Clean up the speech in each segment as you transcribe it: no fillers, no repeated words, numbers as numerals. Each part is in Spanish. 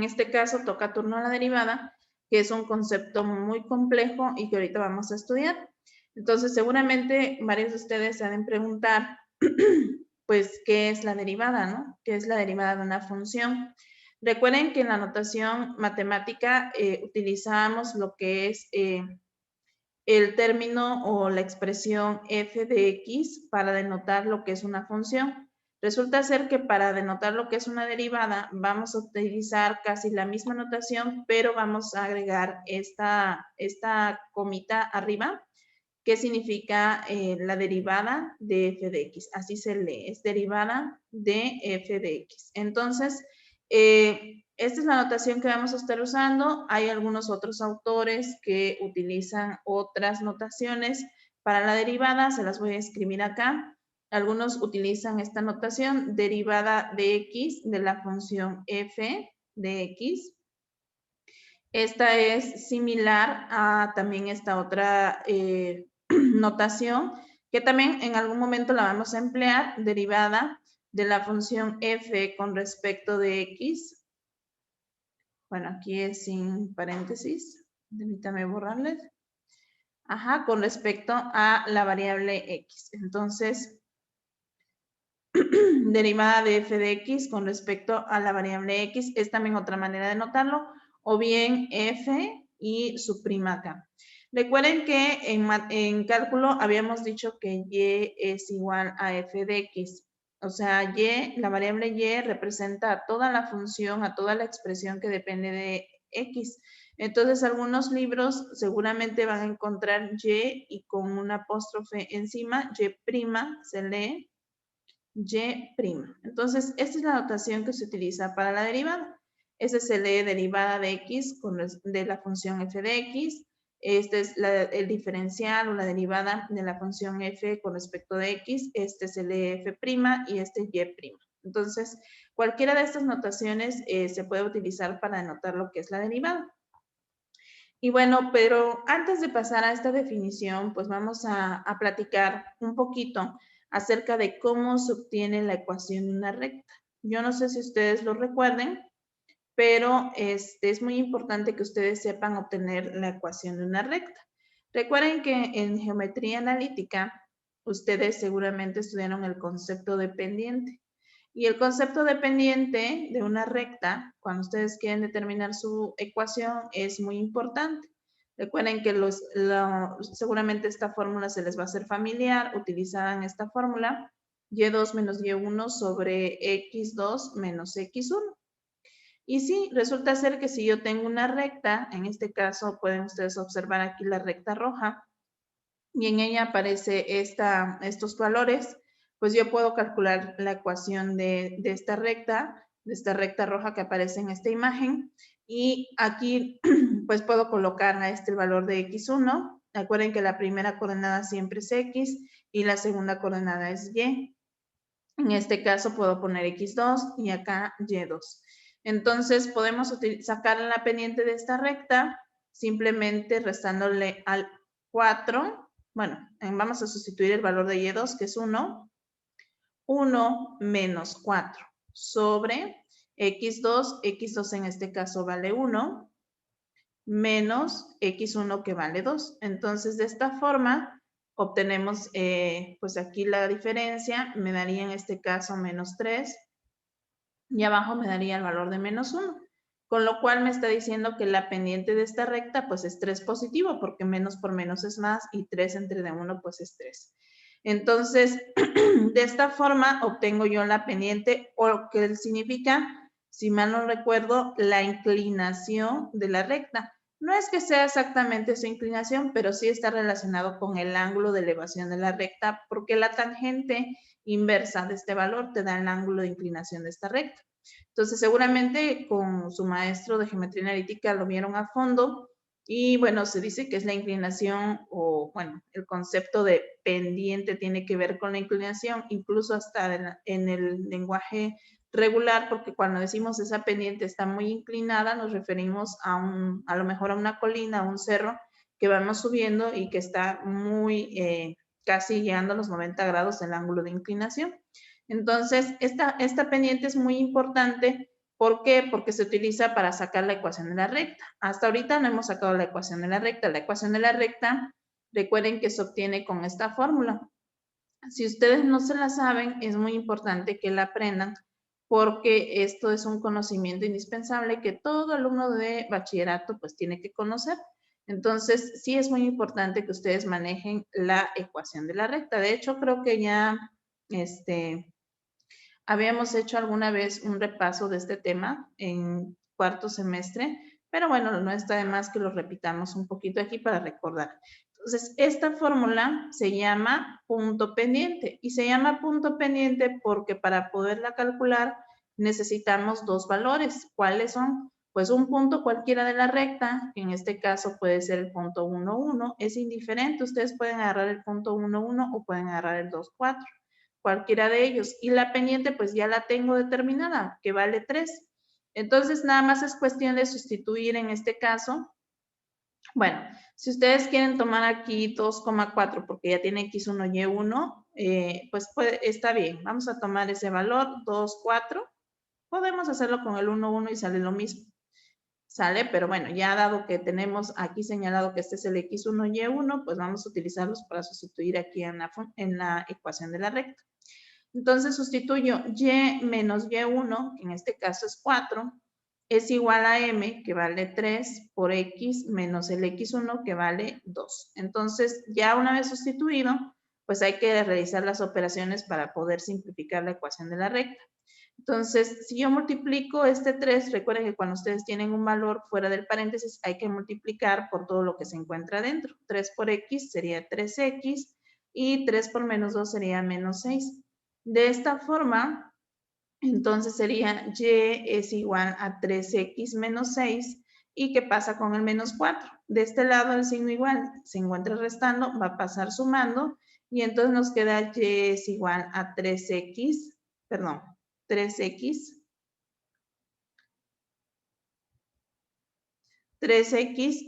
En este caso toca turno a la derivada, que es un concepto muy complejo y que ahorita vamos a estudiar. Entonces, seguramente varios de ustedes se han de preguntar, pues, ¿qué es la derivada, no? ¿Qué es la derivada de una función? Recuerden que en la notación matemática utilizamos lo que es el término o la expresión f de x para denotar lo que es una función. Resulta ser que para denotar lo que es una derivada vamos a utilizar casi la misma notación, pero vamos a agregar esta comita arriba, que significa la derivada de f de x. Así se lee, es derivada de f de x. Entonces, esta es la notación que vamos a estar usando. Hay algunos otros autores que utilizan otras notaciones para la derivada, se las voy a escribir acá. Algunos utilizan esta notación, derivada de x de la función f de x. Esta es similar a también esta otra notación, que también en algún momento la vamos a emplear, derivada de la función f con respecto de x. Bueno, aquí es sin paréntesis. Permítame borrarles. Ajá, con respecto a la variable x. Entonces, derivada de f de x con respecto a la variable x es también otra manera de notarlo, o bien f y su prima acá. Recuerden que en cálculo habíamos dicho que y es igual a f de x. O sea, y, la variable y representa a toda la función, a toda la expresión que depende de x. Entonces, algunos libros seguramente van a encontrar y con un apóstrofe encima, y' se lee y'. Entonces, esta es la notación que se utiliza para la derivada. Este se lee derivada de x de la función f de x. Este es el diferencial o la derivada de la función f con respecto de x. Este se lee f' y este y'. Entonces, cualquiera de estas notaciones se puede utilizar para denotar lo que es la derivada. Y bueno, pero antes de pasar a esta definición, pues vamos a platicar un poquito acerca de cómo se obtiene la ecuación de una recta. Yo no sé si ustedes lo recuerden, pero es muy importante que ustedes sepan obtener la ecuación de una recta. Recuerden que en geometría analítica, ustedes seguramente estudiaron el concepto de pendiente. Y el concepto de pendiente de una recta, cuando ustedes quieren determinar su ecuación, es muy importante. Recuerden que seguramente esta fórmula se les va a hacer familiar. Utilizarán esta fórmula, y2 menos y1 sobre x2 menos x1. Y sí, resulta ser que si yo tengo una recta, en este caso pueden ustedes observar aquí la recta roja, y en ella aparece estos valores, pues yo puedo calcular la ecuación de esta recta roja que aparece en esta imagen, y aquí pues puedo colocar a el valor de x1. Recuerden que la primera coordenada siempre es x y la segunda coordenada es y. En este caso puedo poner x2 y acá y2. Entonces podemos sacar la pendiente de esta recta simplemente restándole al 4. Bueno, vamos a sustituir el valor de y2, que es 1. 1 menos 4 sobre x2. x2 en este caso vale 1, menos x1 que vale 2. Entonces, de esta forma, obtenemos pues aquí la diferencia. Me daría en este caso menos 3. Y abajo me daría el valor de menos 1. Con lo cual me está diciendo que la pendiente de esta recta pues es 3 positivo, porque menos por menos es más y 3 entre de 1 pues es 3. Entonces, de esta forma obtengo yo la pendiente, o lo que significa, si mal no recuerdo, la inclinación de la recta. No es que sea exactamente su inclinación, pero sí está relacionado con el ángulo de elevación de la recta, porque la tangente inversa de este valor te da el ángulo de inclinación de esta recta. Entonces, seguramente con su maestro de geometría analítica lo vieron a fondo, y bueno, se dice que es la inclinación, o bueno, el concepto de pendiente tiene que ver con la inclinación, incluso hasta en el lenguaje regular, porque cuando decimos esa pendiente está muy inclinada, nos referimos a lo mejor a una colina, a un cerro que vamos subiendo y que está muy casi llegando a los 90 grados el ángulo de inclinación. Entonces, esta pendiente es muy importante ¿Por qué? Porque se utiliza para sacar la ecuación de la recta. Hasta ahorita no hemos sacado la ecuación de la recta. La ecuación de la recta, recuerden que se obtiene con esta fórmula. Si ustedes no se la saben, es muy importante que la aprendan porque esto es un conocimiento indispensable que todo alumno de bachillerato pues tiene que conocer. Entonces, sí es muy importante que ustedes manejen la ecuación de la recta. De hecho, creo que ya habíamos hecho alguna vez un repaso de este tema en cuarto semestre, pero bueno, no está de más que lo repitamos un poquito aquí para recordar. Entonces, esta fórmula se llama punto pendiente y se llama punto pendiente porque para poderla calcular necesitamos dos valores. ¿Cuáles son? Pues un punto cualquiera de la recta, que en este caso puede ser el punto 1, 1, es indiferente. Ustedes pueden agarrar el punto 1, 1 o pueden agarrar el 2, 4, cualquiera de ellos. Y la pendiente pues ya la tengo determinada, que vale 3. Entonces, nada más es cuestión de sustituir en este caso. Bueno, si ustedes quieren tomar aquí 2,4 porque ya tiene X1, Y1, pues está bien. Vamos a tomar ese valor, 2,4. Podemos hacerlo con el 1, 1 y sale lo mismo. Sale, pero bueno, ya dado que tenemos aquí señalado que este es el X1, Y1, pues vamos a utilizarlos para sustituir aquí en la ecuación de la recta. Entonces sustituyo y menos y1, que en este caso es 4, es igual a m, que vale 3, por x menos el x1, que vale 2. Entonces, ya una vez sustituido, pues hay que realizar las operaciones para poder simplificar la ecuación de la recta. Entonces, si yo multiplico este 3, recuerden que cuando ustedes tienen un valor fuera del paréntesis, hay que multiplicar por todo lo que se encuentra dentro. 3 por x sería 3x y 3 por menos 2 sería menos 6. De esta forma, entonces sería y es igual a 3x menos 6. ¿Y qué pasa con el menos 4? De este lado el signo igual se encuentra restando, va a pasar sumando y entonces nos queda y es igual a 3x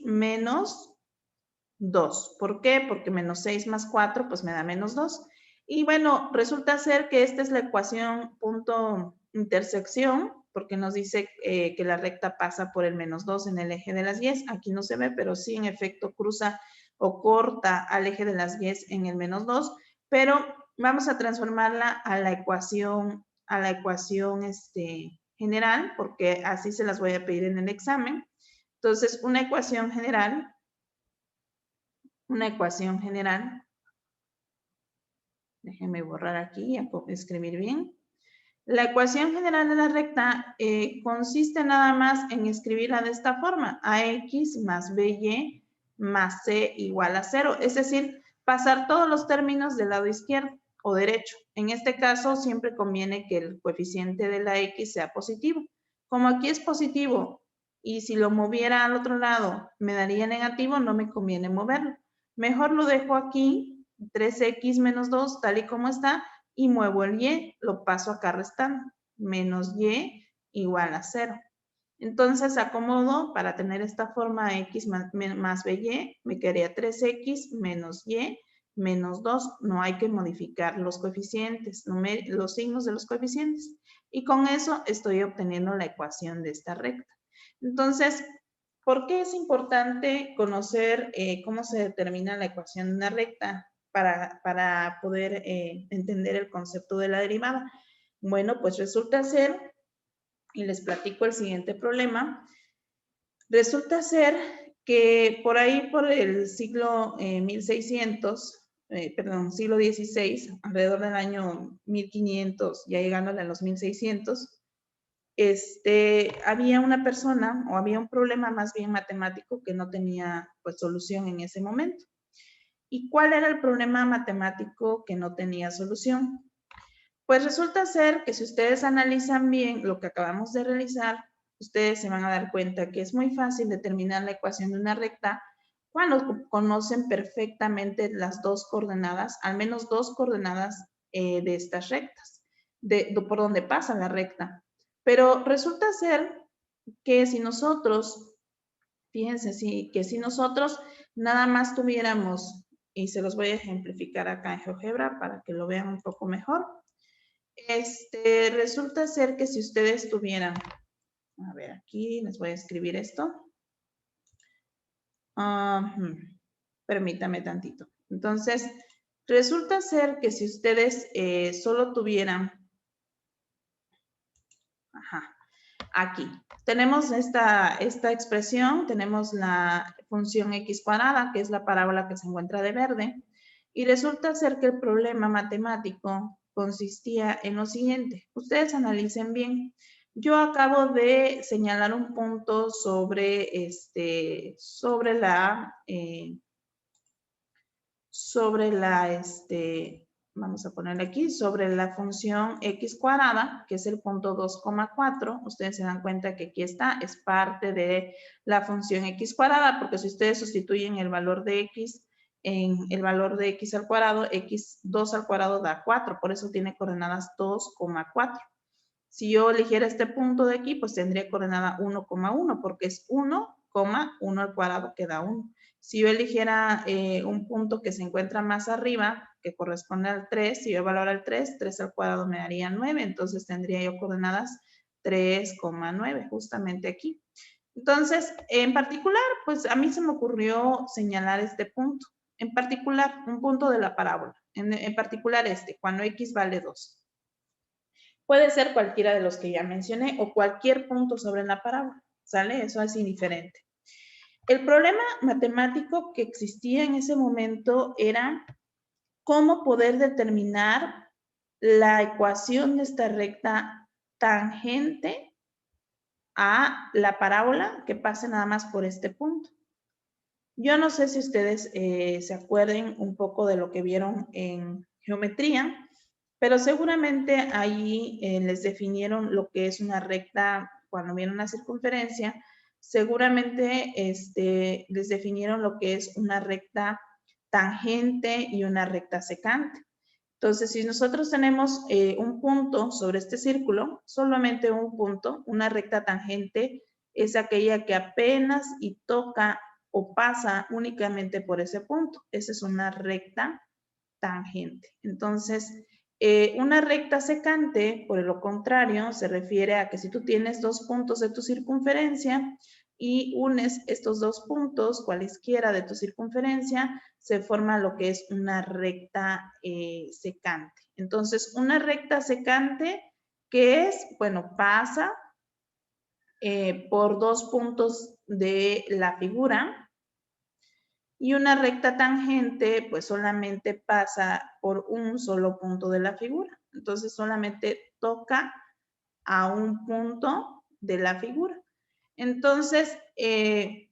menos 2. ¿Por qué? Porque menos 6 más 4 pues me da menos 2. Y bueno, resulta ser que esta es la ecuación punto intersección, porque nos dice que la recta pasa por el menos 2 en el eje de las Y. Aquí no se ve, pero sí en efecto cruza o corta al eje de las Y en el menos 2, pero vamos a transformarla a la ecuación general, porque así se las voy a pedir en el examen. Entonces, una ecuación general, déjenme borrar aquí y escribir bien. La ecuación general de la recta consiste nada más en escribirla de esta forma, ax más by más c igual a 0, es decir, pasar todos los términos del lado izquierdo o derecho. En este caso siempre conviene que el coeficiente de la x sea positivo. Como aquí es positivo y si lo moviera al otro lado me daría negativo, no me conviene moverlo. Mejor lo dejo aquí, 3x menos 2 tal y como está, y muevo el y, lo paso acá restando, menos y igual a 0. Entonces acomodo para tener esta forma x más by, me quedaría 3x menos y menos 2. No hay que modificar los coeficientes, los signos de los coeficientes. Y con eso estoy obteniendo la ecuación de esta recta. Entonces, ¿por qué es importante conocer cómo se determina la ecuación de una recta para poder entender el concepto de la derivada? Bueno, pues resulta ser, y les platico el siguiente problema, resulta ser que por ahí, por el siglo 1600, siglo XVI, alrededor del año 1500, ya llegándole a los 1600, había una persona o había un problema más bien matemático que no tenía pues solución en ese momento. ¿Y cuál era el problema matemático que no tenía solución? Pues resulta ser que si ustedes analizan bien lo que acabamos de realizar, ustedes se van a dar cuenta que es muy fácil determinar la ecuación de una recta cuando conocen perfectamente las dos coordenadas, al menos dos coordenadas de estas rectas, por donde pasa la recta. Pero resulta ser que si nosotros, fíjense, que si nosotros nada más tuviéramos, y se los voy a ejemplificar acá en GeoGebra para que lo vean un poco mejor, resulta ser que si ustedes tuvieran A ver, aquí les voy a escribir esto. Permítame tantito. Entonces, resulta ser que si ustedes solo tuvieran, aquí, tenemos esta expresión, tenemos la función x cuadrada, que es la parábola que se encuentra de verde, y resulta ser que el problema matemático consistía en lo siguiente. Ustedes analicen bien. Yo acabo de señalar un punto sobre vamos a ponerle aquí, sobre la función x cuadrada, que es el punto 2,4. Ustedes se dan cuenta que aquí está, es parte de la función x cuadrada, porque si ustedes sustituyen el valor de x en el valor de x al cuadrado, x2 al cuadrado da 4, por eso tiene coordenadas 2,4. Si yo eligiera este punto de aquí, pues tendría coordenada 1,1, porque es 1,1 al cuadrado que da 1. Si yo eligiera un punto que se encuentra más arriba, que corresponde al 3, si yo evaluara el 3, 3 al cuadrado me daría 9, entonces tendría yo coordenadas 3,9, justamente aquí. Entonces, en particular, pues a mí se me ocurrió señalar este punto. En particular, un punto de la parábola. En particular cuando x vale 2. Puede ser cualquiera de los que ya mencioné o cualquier punto sobre la parábola, ¿sale? Eso es indiferente. El problema matemático que existía en ese momento era cómo poder determinar la ecuación de esta recta tangente a la parábola que pase nada más por este punto. Yo no sé si ustedes se acuerden un poco de lo que vieron en geometría, pero seguramente ahí les definieron lo que es una recta, cuando viene una circunferencia, seguramente les definieron lo que es una recta tangente y una recta secante. Entonces, si nosotros tenemos un punto sobre este círculo, solamente un punto, una recta tangente es aquella que apenas y toca o pasa únicamente por ese punto. Esa es una recta tangente. Entonces, una recta secante, por lo contrario, se refiere a que si tú tienes dos puntos de tu circunferencia y unes estos dos puntos, cualesquiera de tu circunferencia, se forma lo que es una recta secante. Entonces, una recta secante, ¿qué es? Bueno, pasa por dos puntos de la figura. Y una recta tangente, pues solamente pasa por un solo punto de la figura. Entonces, solamente toca a un punto de la figura. Entonces, en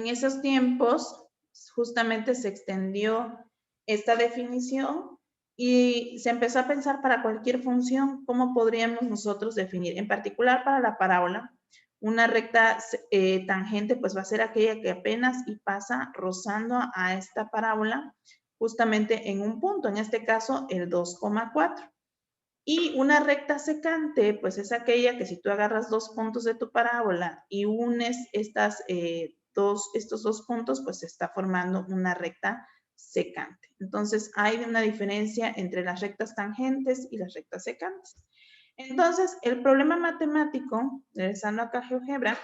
esos tiempos, justamente se extendió esta definición y se empezó a pensar para cualquier función, cómo podríamos nosotros definir, en particular para la parábola. Una recta tangente pues va a ser aquella que apenas y pasa rozando a esta parábola justamente en un punto, en este caso el 2,4. Y una recta secante pues es aquella que si tú agarras dos puntos de tu parábola y unes estos dos puntos, pues se está formando una recta secante. Entonces hay una diferencia entre las rectas tangentes y las rectas secantes. Entonces, el problema matemático, regresando acá a GeoGebra,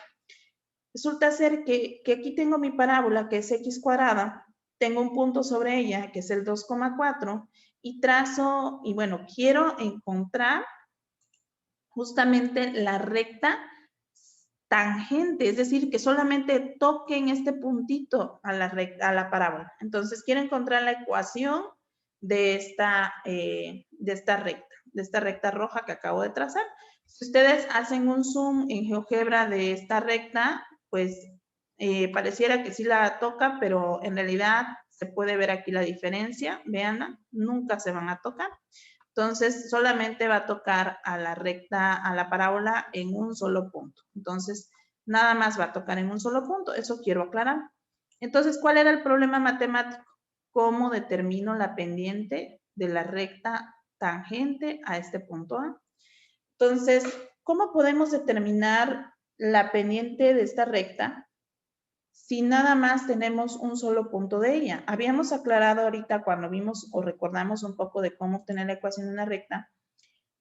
resulta ser que aquí tengo mi parábola, que es x cuadrada, tengo un punto sobre ella, que es el 2,4, y trazo, y bueno, quiero encontrar justamente la recta tangente, es decir, que solamente toque en este puntito a la parábola. Entonces, quiero encontrar la ecuación de esta recta roja que acabo de trazar. Si ustedes hacen un zoom en GeoGebra de esta recta, pues pareciera que sí la toca, pero en realidad se puede ver aquí la diferencia. Veanla, nunca se van a tocar. Entonces, solamente va a tocar a la recta, a la parábola en un solo punto. Entonces, nada más va a tocar en un solo punto. Eso quiero aclarar. Entonces, ¿cuál era el problema matemático? ¿Cómo determino la pendiente de la recta tangente a este punto A? Entonces, ¿cómo podemos determinar la pendiente de esta recta si nada más tenemos un solo punto de ella? Habíamos aclarado ahorita cuando vimos o recordamos un poco de cómo obtener la ecuación de una recta,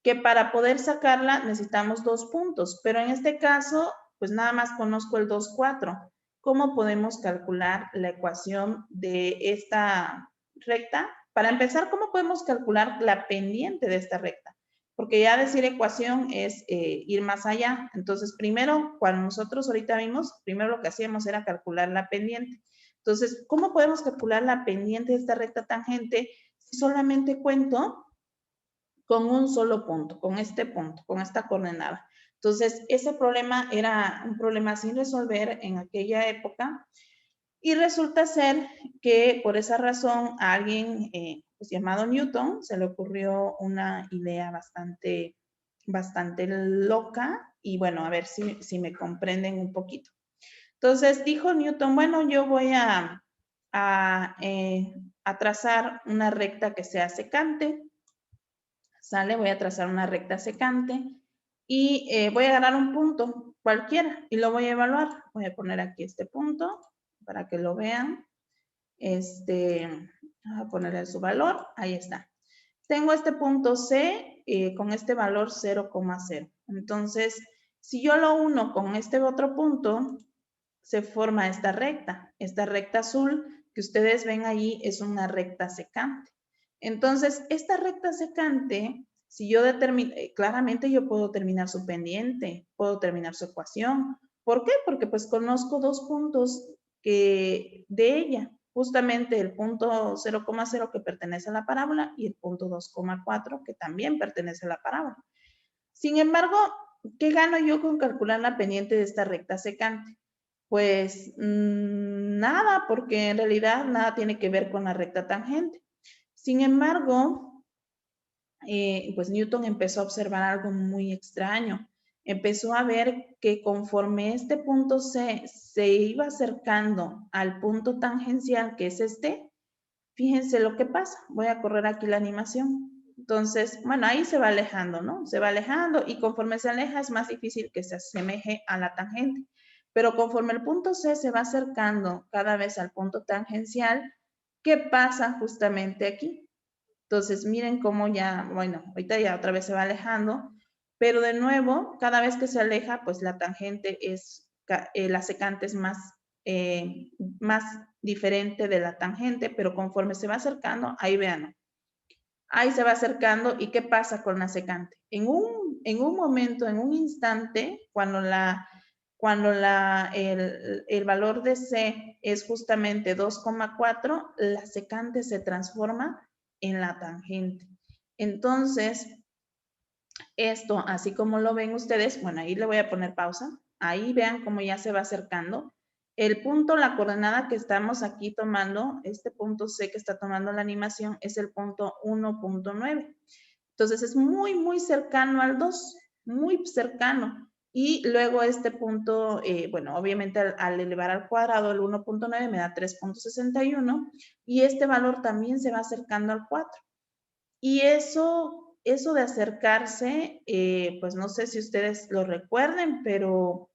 que para poder sacarla necesitamos 2 puntos, pero en este caso, pues nada más conozco el 2, 4. ¿Cómo podemos calcular la ecuación de esta recta? Para empezar, ¿cómo podemos calcular la pendiente de esta recta? Porque ya decir ecuación es ir más allá. Entonces, primero, cuando nosotros ahorita vimos, primero lo que hacíamos era calcular la pendiente. Entonces, ¿cómo podemos calcular la pendiente de esta recta tangente si solamente cuento con un solo punto, con este punto, con esta coordenada? Entonces, ese problema era un problema sin resolver en aquella época y resulta ser que por esa razón a alguien pues, llamado Newton se le ocurrió una idea bastante loca y bueno, a ver si me comprenden un poquito. Entonces dijo Newton, bueno, yo voy a trazar una recta que sea secante, ¿sale? Voy a trazar una recta secante y voy a agarrar un punto cualquiera y lo voy a evaluar. Voy a poner aquí este punto para que lo vean. Voy a ponerle su valor, ahí está. Tengo este punto C con este valor 0,0. Entonces, si yo lo uno con este otro punto, se forma esta recta. Esta recta azul que ustedes ven ahí es una recta secante. Entonces, esta recta secante, si yo determino, claramente yo puedo determinar su pendiente, puedo determinar su ecuación. ¿Por qué? Porque pues conozco 2 puntos de ella. Justamente el punto 0,0 que pertenece a la parábola y el punto 2,4 que también pertenece a la parábola. Sin embargo, ¿qué gano yo con calcular la pendiente de esta recta secante? Pues nada, porque en realidad nada tiene que ver con la recta tangente. Sin embargo, pues Newton empezó a observar algo muy extraño. Empezó a ver que conforme este punto C se iba acercando al punto tangencial, que es este, fíjense lo que pasa. Voy a correr aquí la animación. Entonces, bueno, ahí se va alejando, ¿no? Se va alejando y conforme se aleja es más difícil que se asemeje a la tangente. Pero conforme el punto C se va acercando cada vez al punto tangencial, ¿qué pasa justamente aquí? Entonces, miren cómo ya, bueno, ahorita ya otra vez se va alejando, pero de nuevo, cada vez que se aleja, pues la tangente es, la secante es más diferente de la tangente, pero conforme se va acercando, ahí vean, ahí se va acercando y ¿qué pasa con la secante? En un momento, en un instante, cuando el valor de C es justamente 2,4, la secante se transforma en la tangente. Entonces, esto, así como lo ven ustedes, bueno, ahí le voy a poner pausa. Ahí vean cómo ya se va acercando. El punto, la coordenada que estamos aquí tomando, este punto C que está tomando la animación, es el punto 1.9. Entonces, es muy, muy cercano al 2, muy cercano. Y luego este punto, bueno, obviamente al elevar al cuadrado el 1.9 me da 3.61 y este valor también se va acercando al 4. Y eso de acercarse, pues no sé si ustedes lo recuerden, pero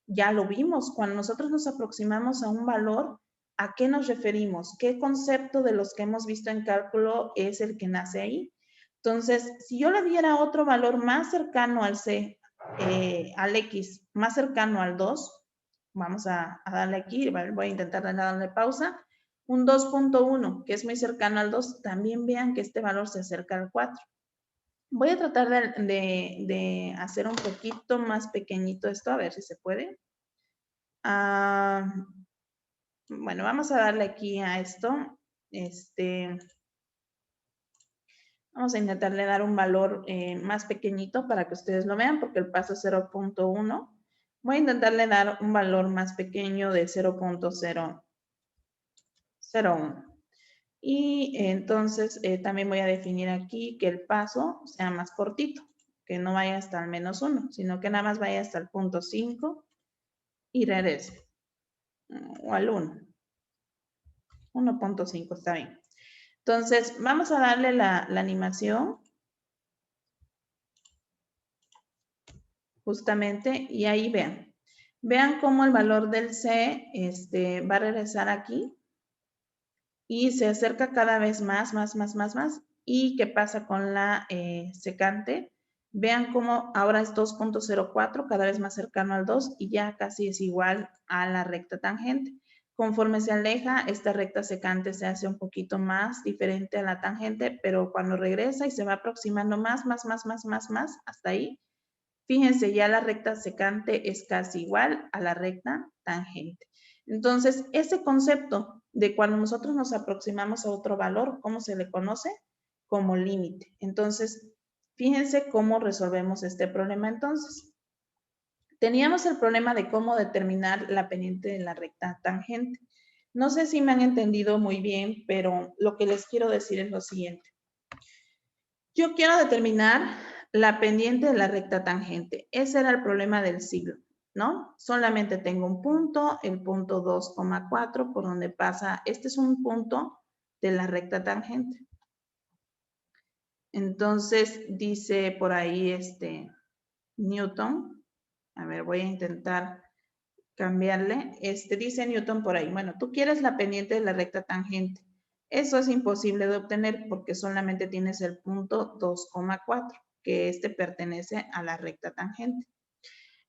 ya lo vimos. Cuando nosotros nos aproximamos a un valor, ¿a qué nos referimos? ¿Qué concepto de los que hemos visto en cálculo es el que nace ahí? Entonces, si yo le diera otro valor más cercano al C, al X, más cercano al 2, vamos a darle aquí, voy a intentar darle pausa, un 2.1, que es muy cercano al 2, también vean que este valor se acerca al 4. Voy a tratar de hacer un poquito más pequeñito esto, a ver si se puede. Bueno, vamos a darle aquí a esto. Vamos a intentarle dar un valor más pequeñito para que ustedes lo vean, porque el paso es 0.1. Voy a intentarle dar un valor más pequeño de 0.001. Y entonces también voy a definir aquí que el paso sea más cortito, que no vaya hasta el -1, sino que nada más vaya hasta el punto 5 y regrese. O al 1. 1.5 está bien. Entonces, vamos a darle la animación. Justamente, y ahí vean. Vean cómo el valor del C va a regresar aquí y se acerca cada vez más. ¿Y qué pasa con la secante? Vean cómo ahora es 2.04, cada vez más cercano al 2 y ya casi es igual a la recta tangente. Conforme se aleja, esta recta secante se hace un poquito más diferente a la tangente, pero cuando regresa y se va aproximando más, hasta ahí, fíjense, ya la recta secante es casi igual a la recta tangente. Entonces, ese concepto de cuando nosotros nos aproximamos a otro valor, ¿cómo se le conoce? Como límite. Entonces, fíjense cómo resolvemos este problema entonces. Teníamos el problema de cómo determinar la pendiente de la recta tangente. No sé si me han entendido muy bien, pero lo que les quiero decir es lo siguiente. Yo quiero determinar la pendiente de la recta tangente. Ese era el problema del siglo, ¿no? Solamente tengo un punto, el punto 2,4, por donde pasa, este es un punto de la recta tangente. Entonces, dice por ahí Newton, a ver, voy a intentar cambiarle, dice Newton por ahí, bueno, tú quieres la pendiente de la recta tangente. Eso es imposible de obtener porque solamente tienes el punto 2,4, que pertenece a la recta tangente.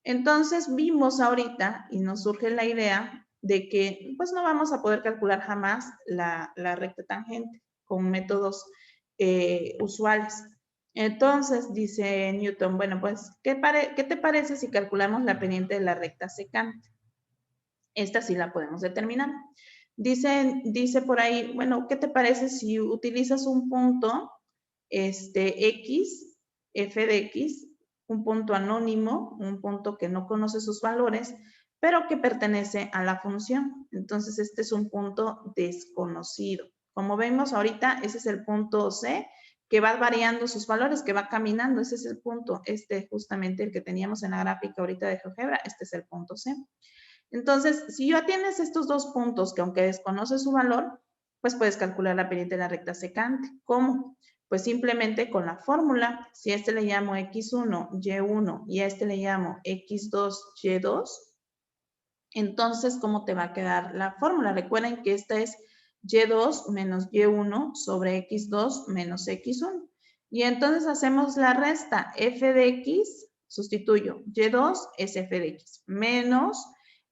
Entonces vimos ahorita y nos surge la idea de que pues no vamos a poder calcular jamás la recta tangente con métodos usuales. Entonces dice Newton, bueno pues, ¿qué te parece si calculamos la pendiente de la recta secante? Esta sí la podemos determinar. Dice por ahí, bueno, ¿qué te parece si utilizas un punto X, f de X, un punto anónimo, un punto que no conoce sus valores, pero que pertenece a la función? Entonces, este es un punto desconocido. Como vemos ahorita, ese es el punto C, que va variando sus valores, que va caminando. Ese es el punto, justamente el que teníamos en la gráfica ahorita de GeoGebra, este es el punto C. Entonces, si ya tienes estos dos puntos que aunque desconoces su valor, pues puedes calcular la pendiente de la recta secante. ¿Cómo? Pues simplemente con la fórmula. Si a este le llamo x1, y1 y a este le llamo x2, y2, entonces, ¿cómo te va a quedar la fórmula? Recuerden que esta es y2 menos y1 sobre x2 menos x1. Y entonces hacemos la resta. F de x, sustituyo, y2 es f de x, menos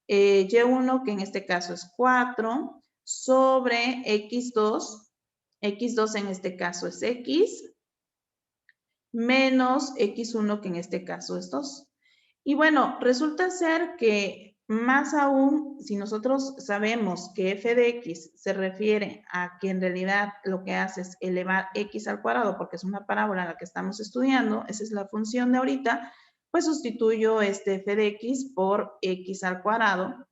y1, que en este caso es 4, sobre x2 en este caso es x, menos x1, que en este caso es 2. Y bueno, resulta ser que más aún, si nosotros sabemos que f de x se refiere a que en realidad lo que hace es elevar x al cuadrado, porque es una parábola la que estamos estudiando, esa es la función de ahorita, pues sustituyo f de x por x al cuadrado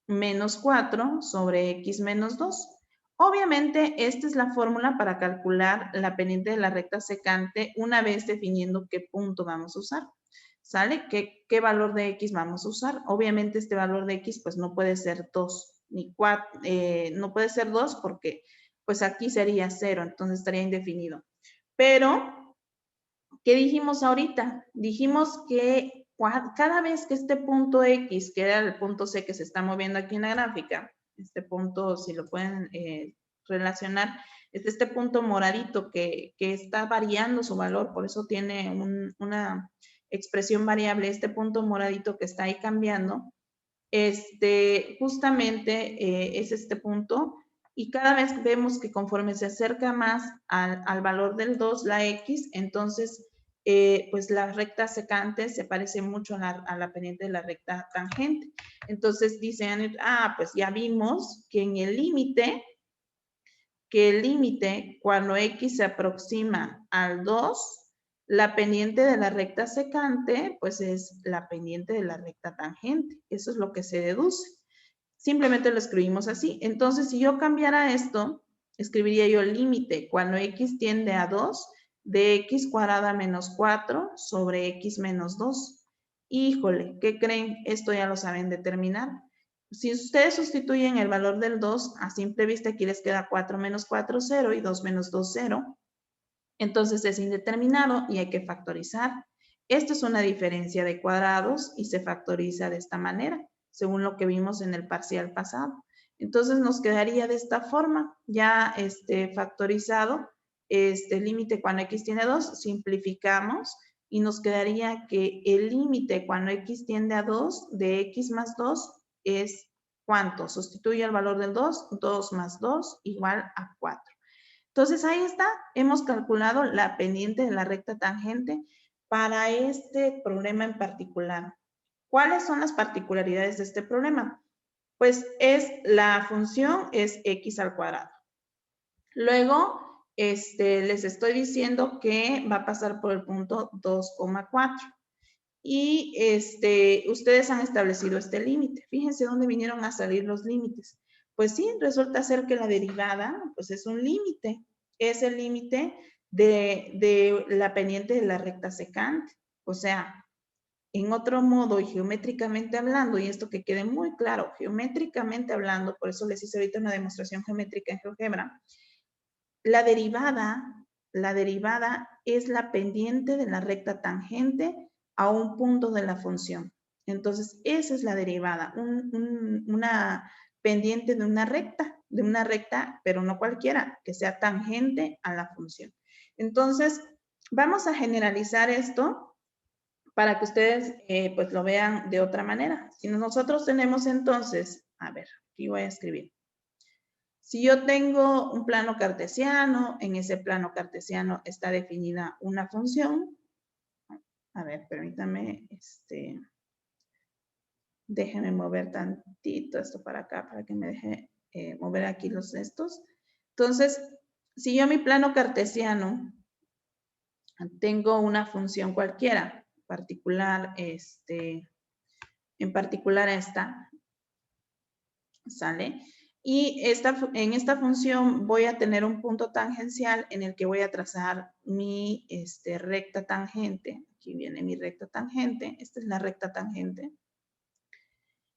menos 4 sobre x menos 2. Obviamente, esta es la fórmula para calcular la pendiente de la recta secante una vez definiendo qué punto vamos a usar. ¿Sale? ¿Qué valor de x vamos a usar? Obviamente este valor de x pues no puede ser 2 ni 4, no puede ser 2 porque pues aquí sería 0, entonces estaría indefinido. Pero, ¿qué dijimos ahorita? Dijimos que cada vez que este punto X, que era el punto C que se está moviendo aquí en la gráfica, este punto, si lo pueden relacionar, es este punto moradito que está variando su valor, por eso tiene una expresión variable, este punto moradito que está ahí cambiando, justamente es este punto, y cada vez vemos que conforme se acerca más al valor del 2, la X, entonces pues la recta secante se parece mucho a la pendiente de la recta tangente. Entonces dicen, pues ya vimos que en el límite, cuando X se aproxima al 2, la pendiente de la recta secante, pues es la pendiente de la recta tangente. Eso es lo que se deduce. Simplemente lo escribimos así. Entonces, si yo cambiara esto, escribiría yo el límite cuando X tiende a 2 de X cuadrada menos 4 sobre X menos 2. Híjole, ¿qué creen? Esto ya lo saben determinar. Si ustedes sustituyen el valor del 2, a simple vista aquí les queda 4 menos 4, 0 y 2 menos 2, 0. Entonces es indeterminado y hay que factorizar. Esto es una diferencia de cuadrados y se factoriza de esta manera, según lo que vimos en el parcial pasado. Entonces nos quedaría de esta forma, ya factorizado, límite cuando x tiene 2, simplificamos y nos quedaría que el límite cuando x tiende a 2 de x más 2 es ¿cuánto? Sustituye el valor del 2, 2 más 2 igual a 4. Entonces ahí está, hemos calculado la pendiente de la recta tangente para este problema en particular. ¿Cuáles son las particularidades de este problema? Pues la función es x al cuadrado. Luego, les estoy diciendo que va a pasar por el punto 2,4. Y ustedes han establecido este límite. Fíjense dónde vinieron a salir los límites. Pues sí, resulta ser que la derivada, pues es un límite. Es el límite de la pendiente de la recta secante. O sea, en otro modo y geométricamente hablando, y esto que quede muy claro, geométricamente hablando, por eso les hice ahorita una demostración geométrica en GeoGebra, la derivada es la pendiente de la recta tangente a un punto de la función. Entonces, esa es la derivada, una pendiente de una recta, pero no cualquiera, que sea tangente a la función. Entonces, vamos a generalizar esto para que ustedes pues lo vean de otra manera. Si nosotros tenemos entonces, a ver, aquí voy a escribir. Si yo tengo un plano cartesiano, en ese plano cartesiano está definida una función. A ver, permítame, déjeme mover tantito esto para acá, para que me deje mover aquí los estos. Entonces, si yo en mi plano cartesiano tengo una función cualquiera, particular, en particular esta, ¿sale? Y en esta función voy a tener un punto tangencial en el que voy a trazar mi recta tangente. Aquí viene mi recta tangente. Esta es la recta tangente.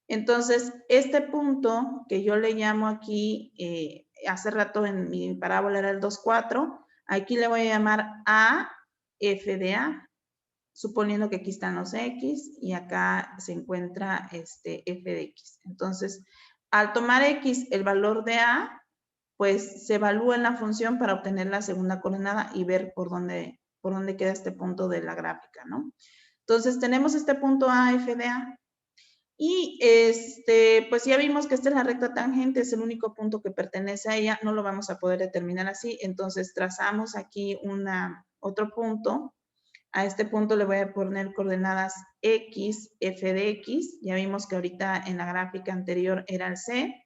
Entonces, este punto que yo le llamo aquí, hace rato en mi parábola era el 2,4, aquí le voy a llamar A, F de A, suponiendo que aquí están los X y acá se encuentra F de X. Entonces, al tomar X el valor de A, pues se evalúa en la función para obtener la segunda coordenada y ver por dónde queda este punto de la gráfica, ¿no? Entonces, tenemos este punto A, F de A. Y pues ya vimos que esta es la recta tangente, es el único punto que pertenece a ella, no lo vamos a poder determinar así, entonces trazamos aquí otro punto. A este punto le voy a poner coordenadas X, F de X. Ya vimos que ahorita en la gráfica anterior era el C.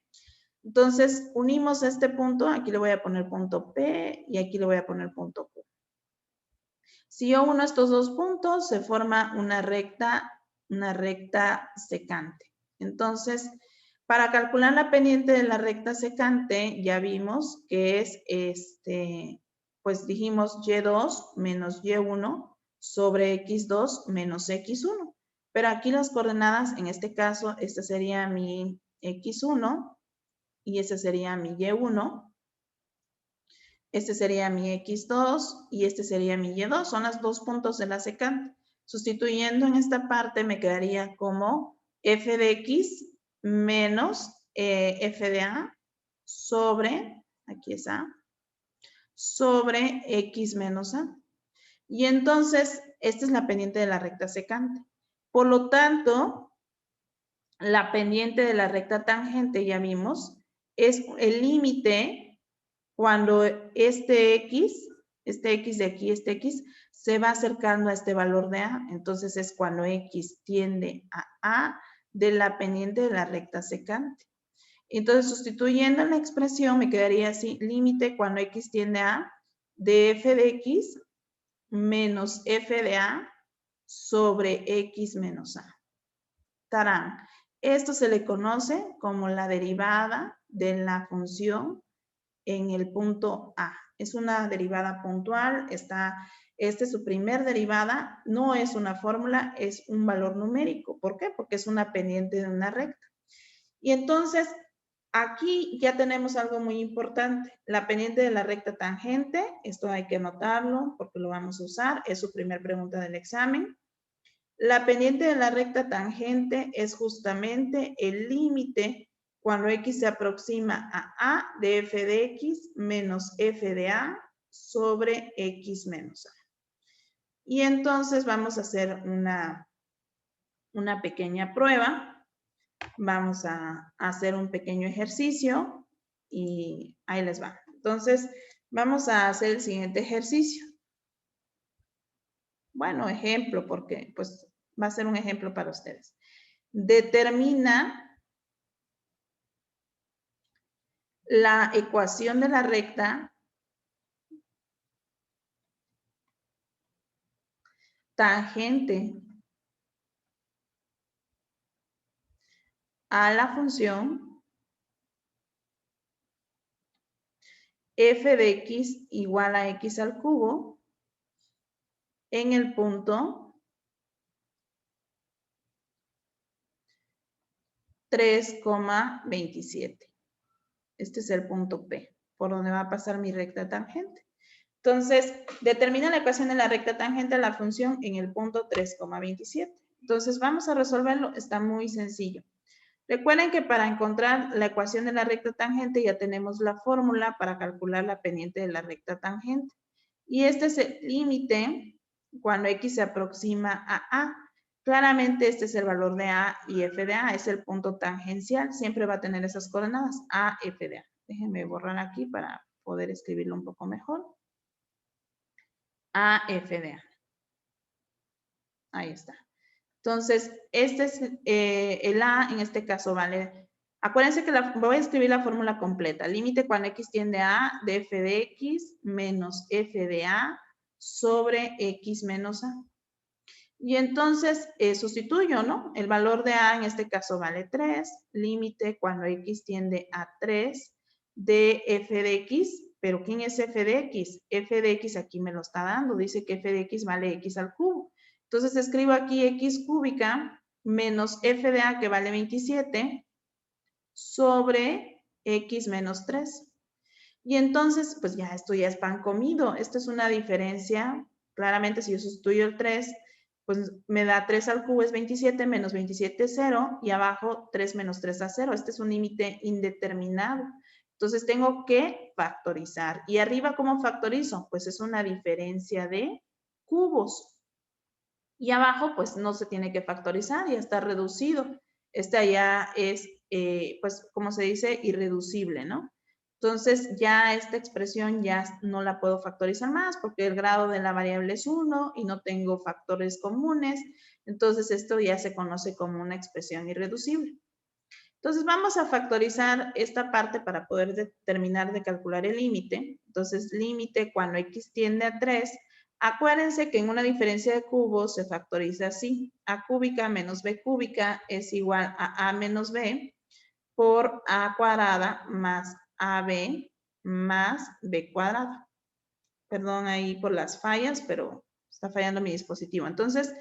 Entonces, unimos este punto. Aquí le voy a poner punto P y aquí le voy a poner punto Q. Si yo uno estos dos puntos, se forma una recta secante. Entonces, para calcular la pendiente de la recta secante, ya vimos que es pues dijimos Y2 menos Y1 sobre X2 menos X1. Pero aquí las coordenadas, en este caso, esta sería mi X1 y ese sería mi Y1. Este sería mi X2 y este sería mi Y2. Son los dos puntos de la secante. Sustituyendo en esta parte me quedaría como F de X menos F de A sobre, aquí es A, sobre X menos A. Y entonces, esta es la pendiente de la recta secante. Por lo tanto, la pendiente de la recta tangente, ya vimos, es el límite cuando este X de aquí, este X, se va acercando a este valor de A. Entonces, es cuando X tiende a A de la pendiente de la recta secante. Entonces, sustituyendo en la expresión, me quedaría así, límite cuando X tiende a A de F de X menos F de A sobre X menos A. Tarán. Esto se le conoce como la derivada de la función en el punto A. Es una derivada puntual, esta es su primer derivada, no es una fórmula, es un valor numérico. ¿Por qué? Porque es una pendiente de una recta. Y entonces, aquí ya tenemos algo muy importante. La pendiente de la recta tangente, esto hay que anotarlo porque lo vamos a usar, es su primer pregunta del examen. La pendiente de la recta tangente es justamente el límite cuando X se aproxima a A de F de X menos F de A sobre X menos A. Y entonces vamos a hacer una pequeña prueba. Vamos a hacer un pequeño ejercicio y ahí les va. Entonces, vamos a hacer el siguiente ejercicio. Bueno, ejemplo, porque pues va a ser un ejemplo para ustedes. Determina la ecuación de la recta tangente a la función f de x igual a x al cubo en el punto 3,27. Este es el punto P, por donde va a pasar mi recta tangente. Entonces, determina la ecuación de la recta tangente a la función en el punto 3,27. Entonces, vamos a resolverlo. Está muy sencillo. Recuerden que para encontrar la ecuación de la recta tangente ya tenemos la fórmula para calcular la pendiente de la recta tangente. Y este es el límite cuando x se aproxima a A. Claramente este es el valor de A y f de A, es el punto tangencial. Siempre va a tener esas coordenadas, A, f de A. Déjenme borrar aquí para poder escribirlo un poco mejor. A, f de A. Ahí está. Entonces, este es el A, en este caso vale. Acuérdense que voy a escribir la fórmula completa. Límite cuando x tiende a A de f de x menos f de A sobre x menos A. Y entonces sustituyo, ¿no? El valor de A en este caso vale 3. Límite cuando x tiende a 3 de f de x. ¿Pero quién es f de x? F de x aquí me lo está dando. Dice que f de x vale x al cubo. Entonces escribo aquí x cúbica menos f de a que vale 27 sobre x menos 3. Y entonces, pues ya esto ya es pan comido. Esto es una diferencia. Claramente si yo sustituyo el 3, pues me da 3 al cubo es 27, menos 27 es 0 y abajo 3 menos 3 da 0. Este es un límite indeterminado. Entonces tengo que factorizar. ¿Y arriba cómo factorizo? Pues es una diferencia de cubos. Y abajo, pues no se tiene que factorizar, ya está reducido. Esta ya es, pues, como se dice, irreducible, ¿no? Entonces, ya esta expresión ya no la puedo factorizar más porque el grado de la variable es 1 y no tengo factores comunes. Entonces, esto ya se conoce como una expresión irreducible. Entonces, vamos a factorizar esta parte para poder terminar de calcular el límite. Entonces, límite cuando x tiende a 3. Acuérdense que en una diferencia de cubos se factoriza así. A cúbica menos b cúbica es igual a menos b por a cuadrada más ab más b cuadrada. Perdón ahí por las fallas, pero está fallando mi dispositivo. Entonces,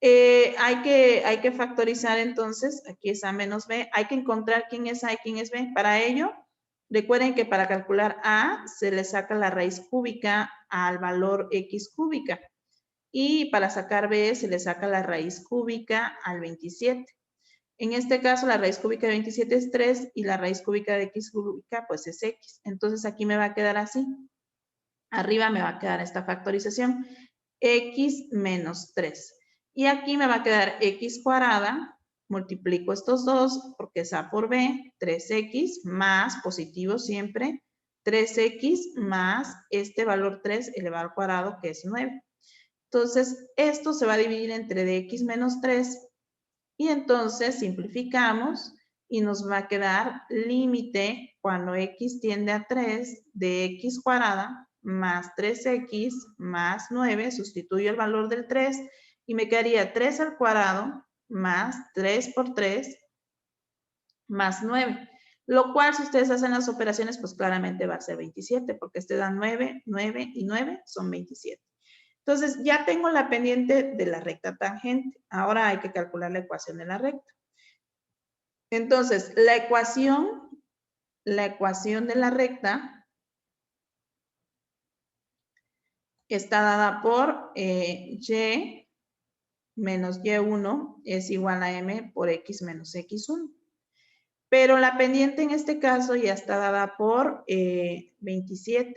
hay que factorizar entonces, aquí es a menos b, hay que encontrar quién es a y quién es b. Para ello, recuerden que para calcular a se le saca la raíz cúbica al valor x cúbica y para sacar b se le saca la raíz cúbica al 27. En este caso la raíz cúbica de 27 es 3 y la raíz cúbica de x cúbica pues es x. Entonces aquí me va a quedar así. Arriba me va a quedar esta factorización, x menos 3. Y aquí me va a quedar x cuadrada, multiplico estos dos porque es a por b, 3x más, positivo siempre, 3x más este valor 3 elevado al cuadrado que es 9. Entonces, esto se va a dividir entre dx menos 3 y entonces simplificamos y nos va a quedar límite cuando x tiende a 3 de x cuadrada más 3x más 9, sustituyo el valor del 3 y me quedaría 3 al cuadrado más 3 por 3 más 9. Lo cual, si ustedes hacen las operaciones, pues claramente va a ser 27, porque este da 9, 9 y 9 son 27. Entonces, ya tengo la pendiente de la recta tangente. Ahora hay que calcular la ecuación de la recta. Entonces, la ecuación de la recta está dada por y menos y1 es igual a m por x menos x1. Pero la pendiente en este caso ya está dada por 27.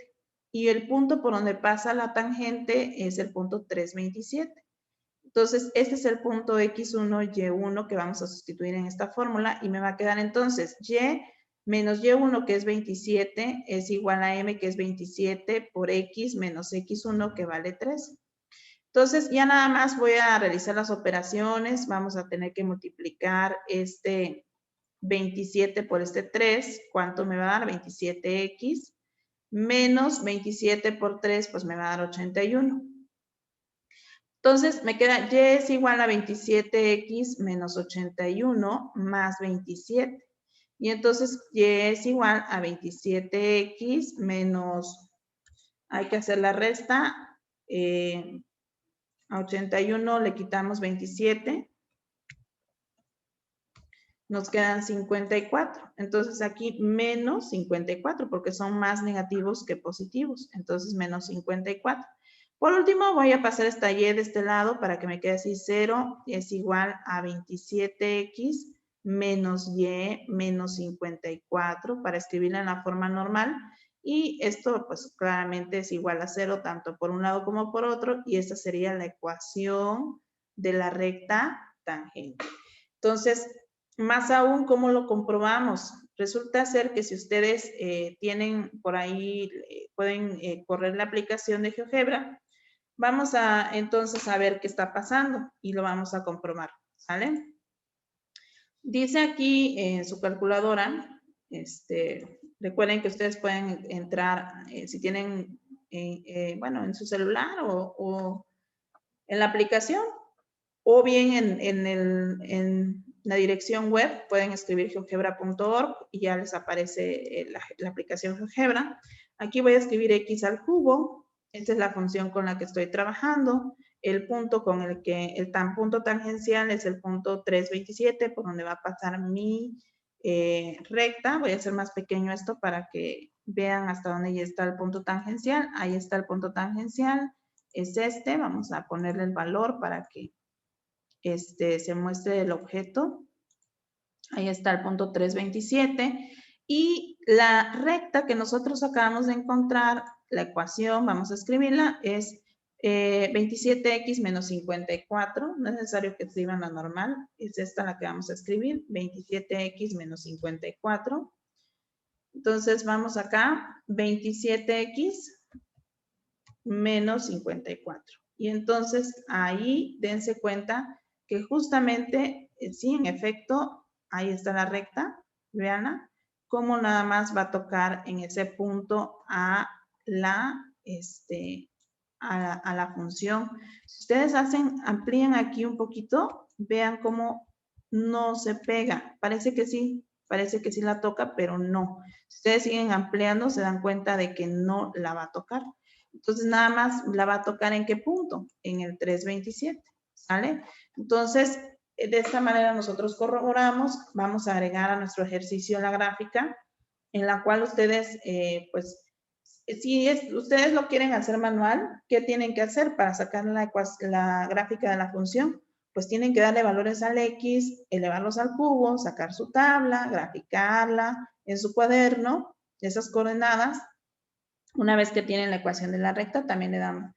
y el punto por donde pasa la tangente es el punto 327. Entonces, este es el punto X1, Y1 que vamos a sustituir en esta fórmula y me va a quedar entonces Y menos Y1 que es 27 es igual a M que es 27 por X menos X1 que vale 3. Entonces, ya nada más voy a realizar las operaciones. Vamos a tener que multiplicar este 27 por este 3. ¿Cuánto me va a dar? 27X menos 27 por 3, pues me va a dar 81. Entonces, me queda Y es igual a 27X menos 81 más 27. Y entonces, Y es igual a 27X menos, hay que hacer la resta, a 81 le quitamos 27, nos quedan 54. Entonces, aquí menos 54, porque son más negativos que positivos. Entonces, menos 54. Por último, voy a pasar esta Y de este lado para que me quede así 0 es igual a 27X menos Y menos 54 para escribirla en la forma normal. Y esto pues claramente es igual a 0 tanto por un lado como por otro. Y esta sería la ecuación de la recta tangente. Entonces, más aún, ¿cómo lo comprobamos? Resulta ser que si ustedes tienen por ahí, pueden correr la aplicación de GeoGebra, vamos a entonces a ver qué está pasando y lo vamos a comprobar, ¿sale? Dice aquí en su calculadora, recuerden que ustedes pueden entrar, si tienen, bueno, en su celular o en la aplicación, o bien en la dirección web pueden escribir geogebra.org y ya les aparece la aplicación GeoGebra. Aquí voy a escribir x al cubo. Esta es la función con la que estoy trabajando. El punto con el que, el punto tangencial es el punto 327, por donde va a pasar mi recta. Voy a hacer más pequeño esto para que vean hasta dónde ya está el punto tangencial. Ahí está el punto tangencial. Es este. Vamos a ponerle el valor para que se muestre el objeto. Ahí está el punto 327. Y la recta que nosotros acabamos de encontrar, la ecuación, vamos a escribirla, es 27x menos 54. No es necesario que escriban la normal. Es esta la que vamos a escribir. 27x menos 54. Entonces vamos acá. 27x menos 54. Y entonces ahí dense cuenta que justamente, sí, en efecto, ahí está la recta, veanla, cómo nada más va a tocar en ese punto a la, a la función. Si ustedes amplían aquí un poquito, vean cómo no se pega. Parece que sí la toca, pero no. Si ustedes siguen ampliando, se dan cuenta de que no la va a tocar. Entonces, nada más la va a tocar ¿en qué punto? En el 327, ¿sale? Entonces, de esta manera nosotros corroboramos, vamos a agregar a nuestro ejercicio la gráfica, en la cual ustedes, pues, si ustedes lo quieren hacer manual, ¿qué tienen que hacer para sacar la gráfica de la función? Pues tienen que darle valores al X, elevarlos al cubo, sacar su tabla, graficarla en su cuaderno, esas coordenadas. Una vez que tienen la ecuación de la recta, también le dan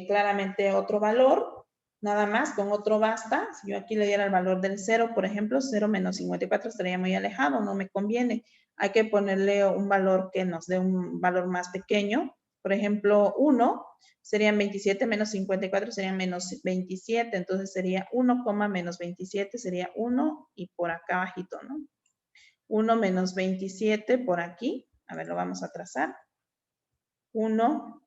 claramente otro valor, nada más, con otro basta. Si yo aquí le diera el valor del 0, por ejemplo, 0 menos 54 estaría muy alejado, no me conviene. Hay que ponerle un valor que nos dé un valor más pequeño. Por ejemplo, 1 serían 27 menos 54 serían menos 27, entonces sería 1, menos 27 sería 1 y por acá bajito, ¿no? 1 menos 27 por aquí, a ver, lo vamos a trazar. 1,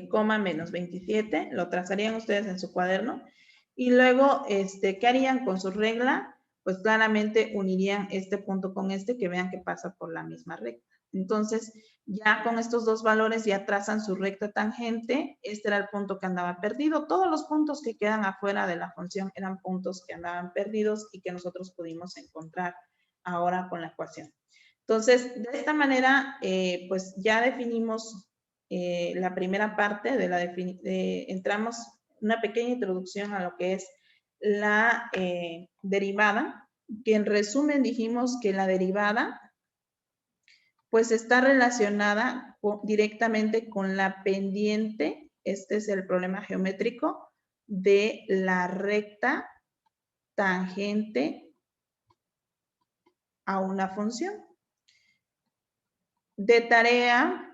coma menos 27, lo trazarían ustedes en su cuaderno. Y luego, ¿qué harían con su regla? Pues claramente unirían este punto con este, que vean que pasa por la misma recta. Entonces, ya con estos dos valores ya trazan su recta tangente. Este era el punto que andaba perdido. Todos los puntos que quedan afuera de la función eran puntos que andaban perdidos y que nosotros pudimos encontrar ahora con la ecuación. Entonces, de esta manera, pues ya definimos la primera parte entramos una pequeña introducción a lo que es la derivada, que en resumen dijimos que la derivada pues está relacionada directamente con la pendiente, este es el problema geométrico, de la recta tangente a una función. De tarea,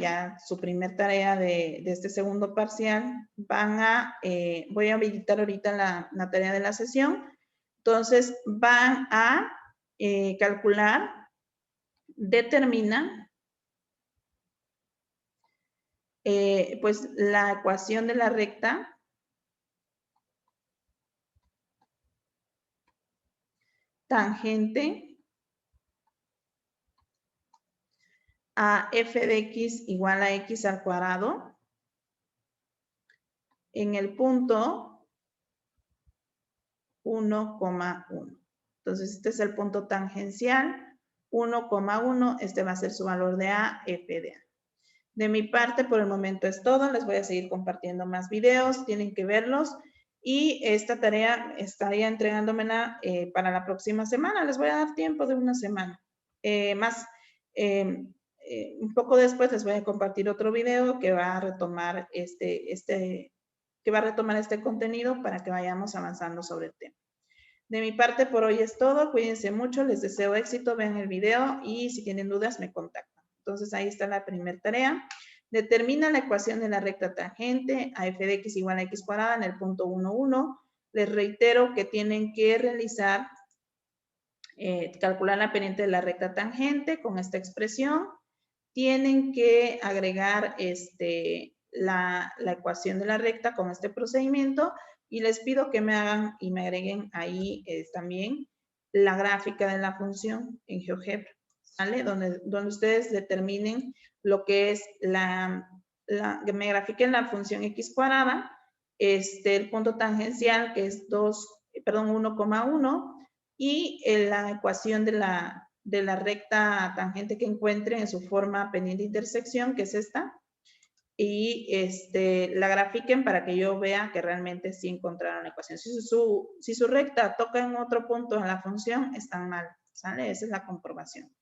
ya su primer tarea de este segundo parcial, voy a habilitar ahorita la tarea de la sesión. Entonces, van a calcular, determinan, pues la ecuación de la recta tangente a f de x igual a x al cuadrado en el punto 1,1. Entonces, este es el punto tangencial, 1,1. Este va a ser su valor de A, f de A. De mi parte, por el momento es todo. Les voy a seguir compartiendo más videos. Tienen que verlos. Y esta tarea estaría entregándomela para la próxima semana. Les voy a dar tiempo de una semana. Un poco después les voy a compartir otro video que va a retomar este contenido para que vayamos avanzando sobre el tema. De mi parte, por hoy es todo. Cuídense mucho. Les deseo éxito. Vean el video y si tienen dudas, me contactan. Entonces, ahí está la primera tarea. Determina la ecuación de la recta tangente a f de x igual a x cuadrada en el punto 1,1. Les reitero que tienen que realizar, calcular la pendiente de la recta tangente con esta expresión. Tienen que agregar la ecuación de la recta con este procedimiento y les pido que me hagan y me agreguen ahí también la gráfica de la función en GeoGebra, ¿vale? Donde ustedes determinen lo que es que me grafiquen la función x cuadrada, el punto tangencial que es 1,1 y la ecuación de la recta tangente que encuentren en su forma pendiente intersección, que es esta, y la grafiquen para que yo vea que realmente sí encontraron la ecuación. Si su recta toca en otro punto en la función, están mal, ¿sale? Esa es la comprobación.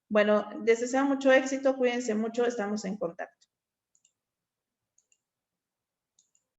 Bueno, les deseo mucho éxito, cuídense mucho, estamos en contacto.